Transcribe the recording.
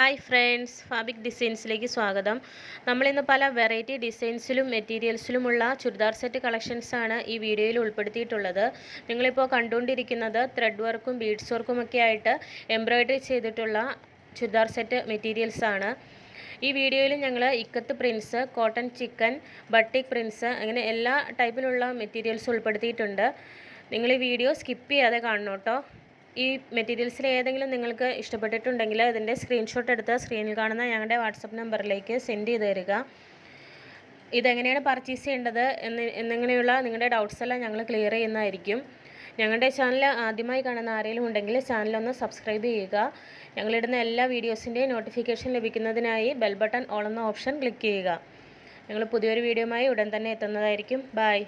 Hi friends, ഫാബിക് ഡിസൈൻസിലേക്ക് സ്വാഗതം. നമ്മളിന്ന് പല വെറൈറ്റി ഡിസൈൻസിലും മെറ്റീരിയൽസിലുമുള്ള ചുരിദാർ സെറ്റ് കളക്ഷൻസാണ് ഈ വീഡിയോയിൽ ഉൾപ്പെടുത്തിയിട്ടുള്ളത്. നിങ്ങളിപ്പോൾ കണ്ടുകൊണ്ടിരിക്കുന്നത് ത്രെഡ് വർക്കും ബീഡ്സ് വർക്കും ഒക്കെ ആയിട്ട് എംബ്രോയ്ഡറി ചെയ്തിട്ടുള്ള ചുരിദാർ സെറ്റ് മെറ്റീരിയൽസാണ്. ഈ വീഡിയോയിൽ ഞങ്ങൾ ikat Prince, cotton chicken, batik Prince അങ്ങനെ എല്ലാ ടൈപ്പിലുള്ള മെറ്റീരിയൽസ് ഉൾപ്പെടുത്തിയിട്ടുണ്ട്. നിങ്ങൾ ഈ വീഡിയോ സ്കിപ്പ് ചെയ്യാതെ കാണണം കേട്ടോ. ഈ മെറ്റീരിയൽസിൽ ഏതെങ്കിലും നിങ്ങൾക്ക് ഇഷ്ടപ്പെട്ടിട്ടുണ്ടെങ്കിൽ അതിൻ്റെ സ്ക്രീൻഷോട്ട് എടുത്ത് സ്ക്രീനിൽ കാണുന്ന ഞങ്ങളുടെ വാട്സപ്പ് നമ്പറിലേക്ക് സെൻഡ് ചെയ്ത് തരിക. ഇതെങ്ങനെയാണ് പർച്ചേസ് ചെയ്യേണ്ടത് എന്നിങ്ങനെയുള്ള നിങ്ങളുടെ ഡൗട്ട്സ് എല്ലാം ഞങ്ങൾ ക്ലിയർ ചെയ്യുന്നതായിരിക്കും. ഞങ്ങളുടെ ചാനൽ ആദ്യമായി കാണുന്ന ആരെങ്കിലും ഉണ്ടെങ്കിൽ ചാനലൊന്ന് സബ്സ്ക്രൈബ് ചെയ്യുക. ഞങ്ങളിടുന്ന എല്ലാ വീഡിയോസിൻ്റെയും നോട്ടിഫിക്കേഷൻ ലഭിക്കുന്നതിനായി ബെൽ ബട്ടൺ ഓൾ എന്ന ഓപ്ഷൻ ക്ലിക്ക് ചെയ്യുക. ഞങ്ങൾ പുതിയൊരു വീഡിയോയുമായി ഉടൻ തന്നെ എത്തുന്നതായിരിക്കും. ബൈ.